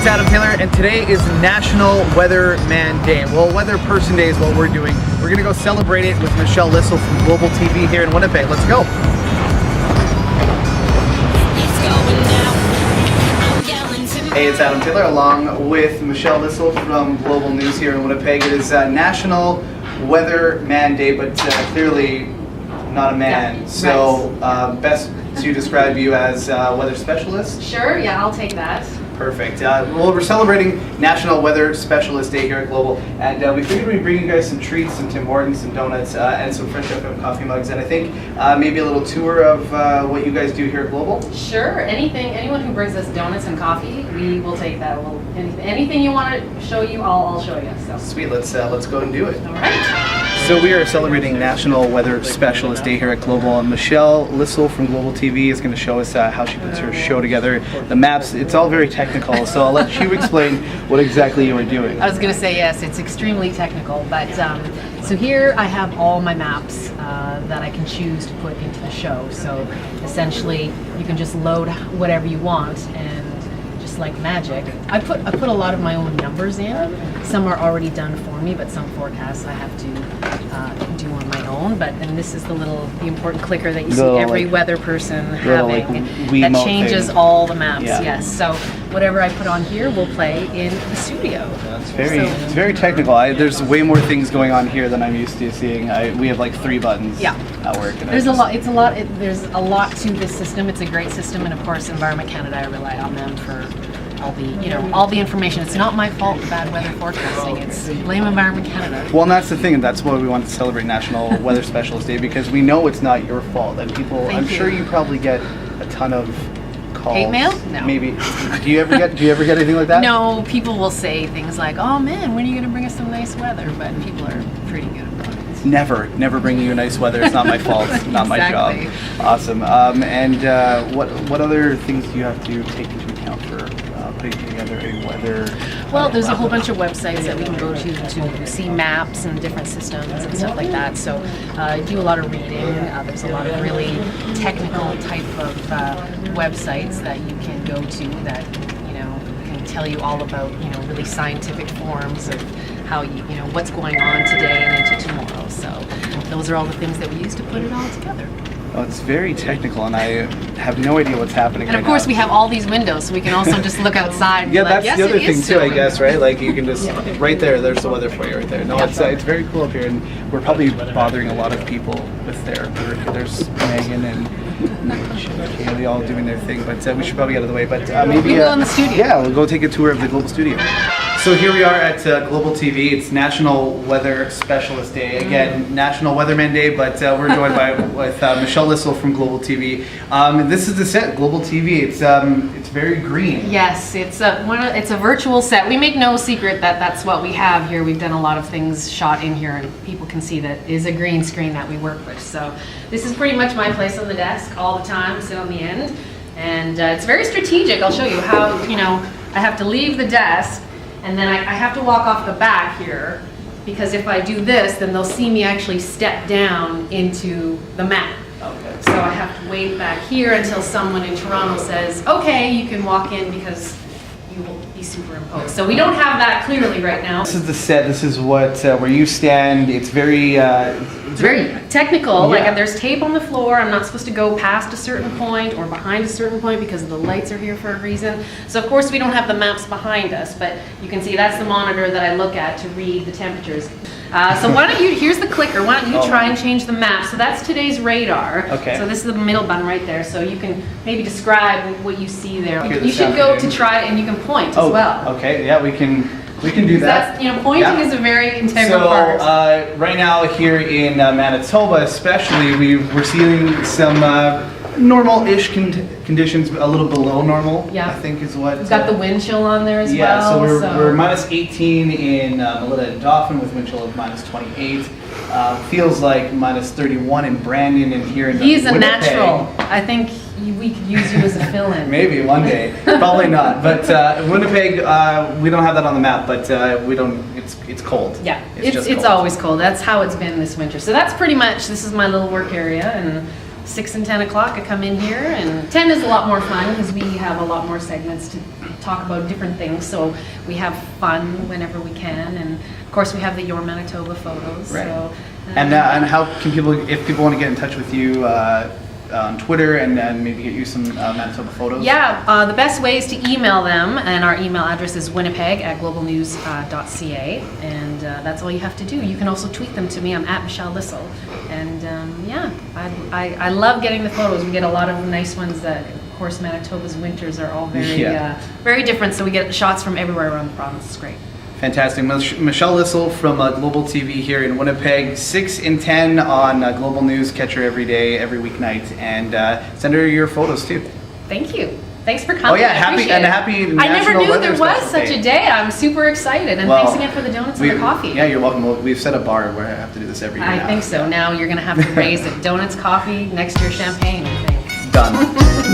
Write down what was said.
it's Adam Taylor, and today is National Weatherman Day. Well, Weatherperson Day is what we're doing. We're gonna go celebrate it with Michelle Lissel from Global TV here in Winnipeg. Let's go. Hey, it's Adam Taylor along with Michelle Lissel from Global News here in Winnipeg. It is National Weatherman Day, but clearly not a man. Yeah, so best to describe you as weather specialist? Sure, yeah, I'll take that. Perfect. Well, we're celebrating National Weather Specialist Day here at Global, and we figured we'd bring you guys some treats, some Tim Hortons, some donuts, and some fresh up coffee mugs, and I think maybe a little tour of what you guys do here at Global. Sure. Anyone who brings us donuts and coffee, we will take that. Anything you want to show you, I'll show you. So. Sweet. Let's go and do it. All right. So we are celebrating National Weather Specialist Day here at Global, and Michelle Lissel from Global TV is going to show us how she puts her show together. The maps, it's all very technical, so I'll let you explain what exactly you are doing. I was going to say yes, it's extremely technical, but so here I have all my maps that I can choose to put into the show. So essentially, you can just load whatever you want, and just like magic, I put a lot of my own numbers in. Some are already done for me, but some forecasts I have to do on my own. But then this is the important clicker that you see every weather person having that changes all the maps. Yeah. Yes. So whatever I put on here will play in the studio. It's very technical. There's way more things going on here than I'm used to seeing. We have like 3 buttons at work. And there's a lot to this system. It's a great system, and of course, Environment Canada, I rely on them for all the information. It's not my fault, the bad weather forecasting. It's blame Environment Canada. Well, and that's the thing, and that's why we want to celebrate National Weather Specialist Day, because we know it's not your fault. And people, I'm sure you probably get a ton of calls. Hate mail? No. Maybe. Do you ever get anything like that? No, people will say things like, "Oh man, when are you going to bring us some nice weather?" But people are pretty good about it. Never bringing you nice weather. It's not my fault. It's not my job. Awesome. What other things do you have to take into account for putting together a weather? Well, there's a whole bunch of websites that we can go to see maps and different systems and stuff like that. So I do a lot of reading. There's a lot of really technical type of websites that you can go to that can tell you all about really scientific forms of how what's going on today and into tomorrow. So those are all the things that we use to put it all together. Oh, it's very technical, and I have no idea what's happening. And of course, we have all these windows, so we can also just look outside. And that's the other thing too, I guess, right? Like you can just right there's the weather for you right there. No, it's very cool up here, and we're probably bothering a lot of people with their work. There's Megan and Kaylee all doing their thing, but we should probably get out of the way. But maybe we'll go in the studio. Yeah, we'll go take a tour of the Global Studio. So here we are at Global TV. It's National Weather Specialist Day. Again, National Weatherman Day, but we're joined with Michelle Lissel from Global TV. This is the set, Global TV. It's very green. Yes, it's a virtual set. We make no secret that that's what we have here. We've done a lot of things shot in here, and people can see that it is a green screen that we work with. So this is pretty much my place on the desk all the time, sit on the end, and it's very strategic. I'll show you how I have to leave the desk. And then I have to walk off the back here, because if I do this, then they'll see me actually step down into the map. Okay. So I have to wait back here until someone in Toronto says, "Okay, you can walk in," because you will be superimposed. So we don't have that clearly right now. This is the set. This is what where you stand. It's very technical. Like there's tape on the floor. I'm not supposed to go past a certain point or behind a certain point because the lights are here for a reason. So of course we don't have the maps behind us, but you can see that's the monitor that I look at to read the temperatures. So why don't you, here's the clicker, why don't you try and change the map. So that's today's radar. Okay. So this is the middle button right there. So you can maybe describe what you see there. You should go to try it, and you can point as well. Okay, yeah, we can do that. That's, pointing is a very integral part. So right now here in Manitoba especially, we're seeing some normal-ish conditions, a little below normal, I think is what. We've got the wind chill on there as well. Yeah, so we're minus 18 in Melita and Dauphin with wind chill of minus 28. Feels like minus 31 in Brandon and here in He's Winnipeg. A natural. I think we could use you as a fill-in. Maybe one day. Probably not. But Winnipeg, we don't have that on the map, but we don't. It's cold. Yeah, it's always cold. That's how it's been this winter. So that's pretty much. This is my little work area, and 6 and 10 o'clock, I come in here, and 10 is a lot more fun because we have a lot more segments to talk about different things. So we have fun whenever we can, and of course we have the Your Manitoba photos. Right. So, And how can people, if people want to get in touch with you on Twitter and maybe get you some Manitoba photos? Yeah, the best way is to email them, and our email address is winnipeg@globalnews.ca, and that's all you have to do. You can also tweet them to me. I'm at Michelle Lissel, and yeah, I love getting the photos. We get a lot of nice ones. That, of course, Manitoba's winters are all very different, so we get shots from everywhere around the province. It's great. Fantastic. Michelle Lissel from Global TV here in Winnipeg, 6 and 10 on Global News. Catch her every day, every weeknight, and send her your photos too. Thank you. Thanks for coming. Oh yeah, I appreciate happy it. National I never knew Weather there was Special such Day. a day. I'm super excited, and thanks again for the donuts and the coffee. Yeah, you're welcome. We've set a bar where I have to do this every year I now. think so. Now you're going to have to raise it. Donuts, coffee, next year champagne, I think. Done.